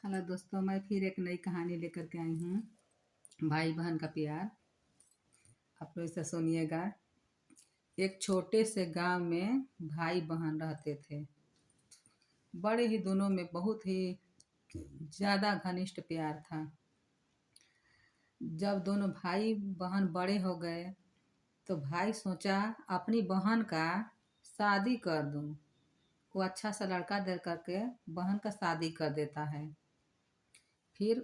Hello दोस्तों, मैं फिर एक नई कहानी लेकर के आई हूँ। भाई बहन का प्यार। आप लोग इसे सुनिएगा। एक छोटे से गांव में भाई बहन रहते थे। बड़े ही दोनों में बहुत ही ज़्यादा घनिष्ठ प्यार था। जब दोनों भाई बहन बड़े हो गए तो भाई सोचा अपनी बहन का शादी कर दूँ। वो अच्छा सा लड़का दे करके बहन का शादी कर देता है। फिर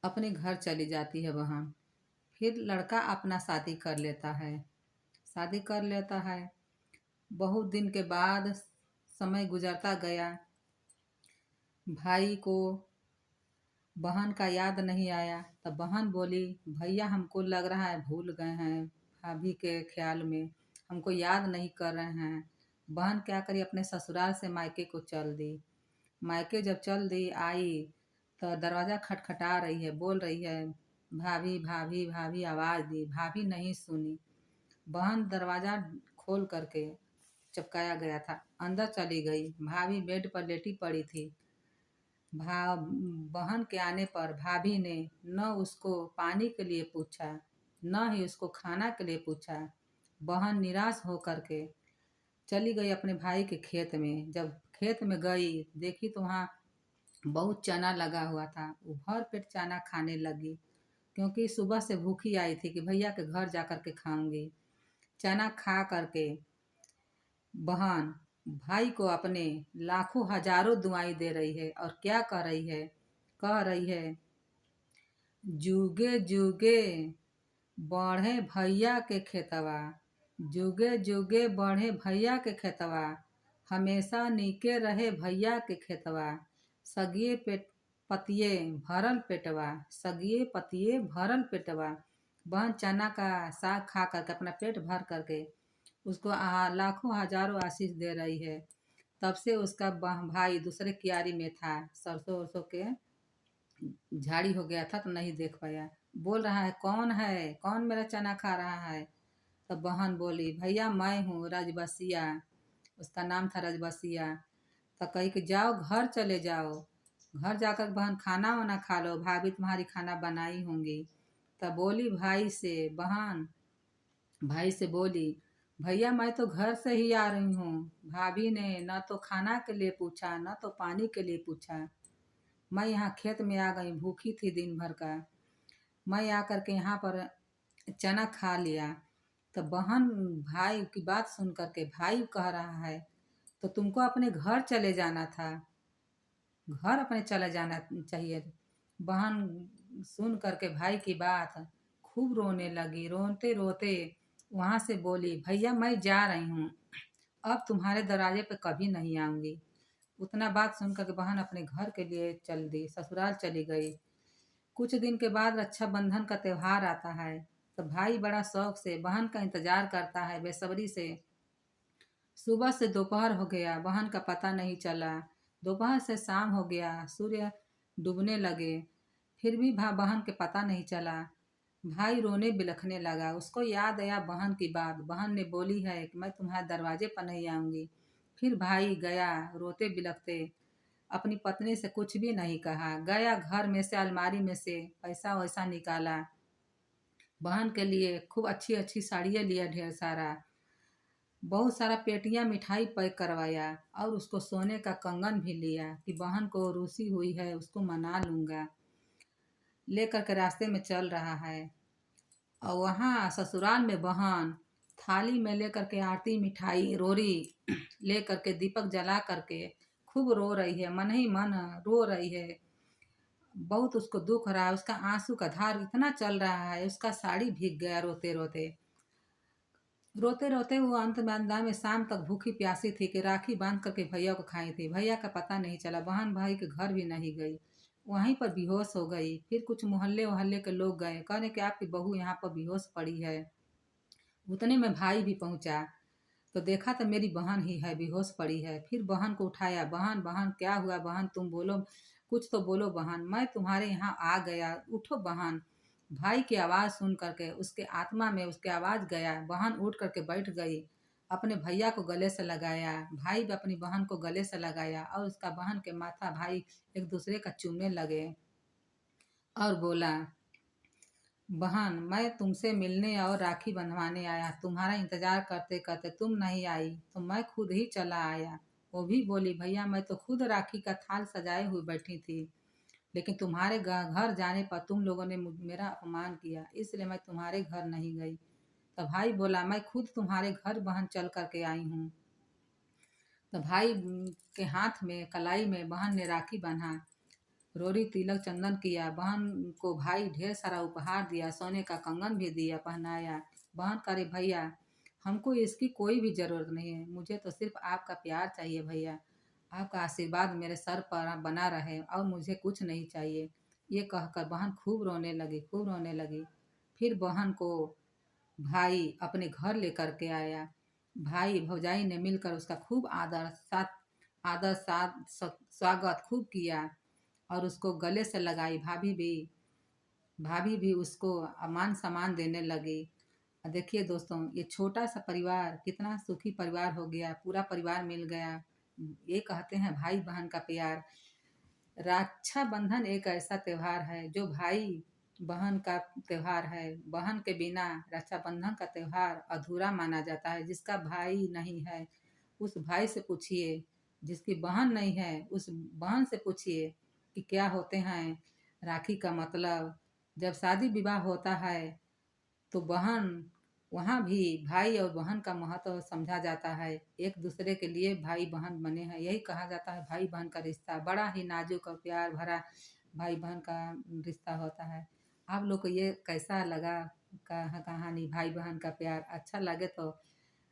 अपने घर चली जाती है बहन। फिर लड़का अपना शादी कर लेता है। शादी कर लेता है। बहुत दिन के बाद समय गुजरता गया। भाई को बहन का याद नहीं आया। तब बहन बोली, भैया हमको लग रहा है भूल गए हैं भाभी के ख्याल में, हमको याद नहीं कर रहे हैं। बहन क्या करी, अपने ससुराल से मायके को चल दी। मायके जब चल दी आई तो दरवाज़ा खटखटा रही है, बोल रही है भाभी भाभी भाभी, आवाज़ दी, भाभी नहीं सुनी। बहन दरवाज़ा खोल करके, चपकाया गया था, अंदर चली गई। भाभी बेड पर लेटी पड़ी थी। भा बहन के आने पर भाभी ने न उसको पानी के लिए पूछा, न ही उसको खाना के लिए पूछा। बहन निराश हो करके चली गई अपने भाई के खेत में। जब खेत में गई देखी तो वहाँ बहुत चना लगा हुआ था। वो भर पेट चना खाने लगी, क्योंकि सुबह से भूखी आई थी कि भैया के घर जा कर के खाऊंगी। चना खा करके बहन भाई को अपने लाखों हजारों दुआई दे रही है। और क्या कह रही है, जुगे जुगे बढ़े भैया के खेतवा, जुगे जुगे बढ़े भैया के खेतवा, हमेशा नीके रहे भैया के खेतवा, सगिए पेट पतिये भरल पेटवा, सगिए पतिये भरल पेटवा। बहन चना का साग खा करके अपना पेट भर करके उसको लाखों हजारों आशीष दे रही है। तब से उसका भाई दूसरे क्यारी में था, सरसों वरसों के झाड़ी हो गया था तो नहीं देख पाया। बोल रहा है, कौन मेरा चना खा रहा है? तब बहन बोली, भैया मैं हूँ रजबसिया। उसका नाम था रजबसिया। तो कही कि जाओ घर चले जाओ, घर जाकर बहन खाना वाना खा लो, भाभी तुम्हारी खाना बनाई होंगी। तब बोली भाई से बोली, भैया मैं तो घर से ही आ रही हूँ, भाभी ने न तो खाना के लिए पूछा न तो पानी के लिए पूछा। मैं यहाँ खेत में आ गई, भूखी थी दिन भर का, मैं आकर के यहाँ पर चना खा लिया। तो बहन भाई की बात सुन करके भाई कह रहा है, तो तुमको अपने घर चले जाना था, घर अपने चले जाना चाहिए। बहन सुन करके भाई की बात खूब रोने लगी। रोते रोते वहाँ से बोली, भैया मैं जा रही हूँ, अब तुम्हारे दरवाजे पे कभी नहीं आऊँगी। उतना बात सुन करके बहन अपने घर के लिए चल दी, ससुराल चली गई। कुछ दिन के बाद रक्षाबंधन का त्योहार आता है। तो भाई बड़ा शौक से बहन का इंतजार करता है, बेसब्री से। सुबह से दोपहर हो गया, बहन का पता नहीं चला। दोपहर से शाम हो गया, सूर्य डूबने लगे, फिर भी बहन के पता नहीं चला। भाई रोने बिलखने लगा। उसको याद आया बहन की बात। बहन ने बोली है कि मैं तुम्हारे दरवाजे पर नहीं आऊँगी। फिर भाई गया रोते बिलखते, अपनी पत्नी से कुछ भी नहीं कहा। गया घर में से अलमारी में से पैसा वैसा निकाला, बहन के लिए खूब अच्छी अच्छी साड़ियाँ लिया, ढेर सारा, बहुत सारा पेटियाँ मिठाई पैक करवाया, और उसको सोने का कंगन भी लिया कि बहन को रूसी हुई है, उसको मना लूँगा। लेकर के रास्ते में चल रहा है, और वहाँ ससुराल में बहन थाली में लेकर के आरती मिठाई रोरी लेकर के दीपक जला करके खूब रो रही है, मन ही मन रो रही है। बहुत उसको दुख रहा है, उसका आंसू का धार इतना चल रहा है, उसका साड़ी भीग गया रोते रोते। रोते रोते वो अंत में अंदा में शाम तक भूखी प्यासी थी कि राखी बांध करके भैया को खाई थी। भैया का पता नहीं चला, बहन भाई के घर भी नहीं गई, वहीं पर बेहोश हो गई। फिर कुछ मोहल्ले वहल्ले के लोग गए, कहने कि आपकी बहू यहाँ पर बेहोश पड़ी है। उतने में भाई भी पहुँचा तो देखा तो मेरी बहन ही है, बेहोश पड़ी है। फिर बहन को उठाया, बहन बहन क्या हुआ बहन, तुम बोलो, कुछ तो बोलो बहन, मैं तुम्हारे यहाँ आ गया, उठो बहन। भाई की आवाज़ सुन करके उसके आत्मा में उसके आवाज़ गया, बहन उठ करके बैठ गई। अपने भैया को गले से लगाया, भाई भी अपनी बहन को गले से लगाया और उसका बहन के माथा भाई एक दूसरे का चूमने लगे और बोला, बहन मैं तुमसे मिलने और राखी बंधवाने आया, तुम्हारा इंतजार करते करते तुम नहीं आई तो मैं खुद ही चला आया। वो भी बोली, भैया मैं तो खुद राखी का थाल सजाए हुए बैठी थी, लेकिन तुम्हारे घर जाने पर तुम लोगों ने मेरा अपमान किया, इसलिए मैं तुम्हारे घर नहीं गई। तो भाई बोला, मैं खुद तुम्हारे घर बहन चल करके आई हूँ। तो भाई के हाथ में कलाई में बहन ने राखी बांधा, रोरी तिलक चंदन किया, बहन को भाई ढेर सारा उपहार दिया, सोने का कंगन भी दिया, पहनाया। बहन करे, भैया हमको इसकी कोई भी ज़रूरत नहीं है, मुझे तो सिर्फ आपका प्यार चाहिए भैया, आपका आशीर्वाद मेरे सर पर बना रहे और मुझे कुछ नहीं चाहिए। ये कहकर बहन खूब रोने लगी, खूब रोने लगी। फिर बहन को भाई अपने घर लेकर के आया। भाई भौजाई ने मिलकर उसका खूब आदर साथ स्वागत खूब किया और उसको गले से लगाई। भाभी भी उसको मान सम्मान देने लगी। देखिए दोस्तों, ये छोटा सा परिवार कितना सुखी परिवार हो गया, पूरा परिवार मिल गया। ये कहते हैं भाई बहन का प्यार। रक्षाबंधन एक ऐसा त्योहार है जो भाई बहन का त्योहार है। बहन के बिना रक्षाबंधन का त्योहार अधूरा माना जाता है। जिसका भाई नहीं है उस भाई से पूछिए, जिसकी बहन नहीं है उस बहन से पूछिए कि क्या होते हैं राखी का मतलब। जब शादी विवाह होता है तो बहन वहाँ भी भाई और बहन का महत्व समझा जाता है। एक दूसरे के लिए भाई बहन बने हैं, यही कहा जाता है भाई बहन का रिश्ता बड़ा ही नाजुक और प्यार भरा भाई बहन का रिश्ता होता है। आप लोग को ये कैसा लगा कहानी भाई बहन का प्यार? अच्छा लगे तो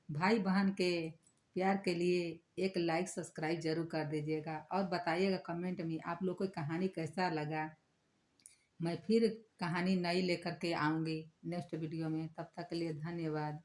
भाई बहन के प्यार के लिए एक लाइक सब्सक्राइब जरूर कर दीजिएगा और बताइएगा कमेंट में आप लोग को कहानी कैसा लगा। मैं फिर कहानी नई लेकर के आऊँगी नेक्स्ट वीडियो में। तब तक के लिए धन्यवाद।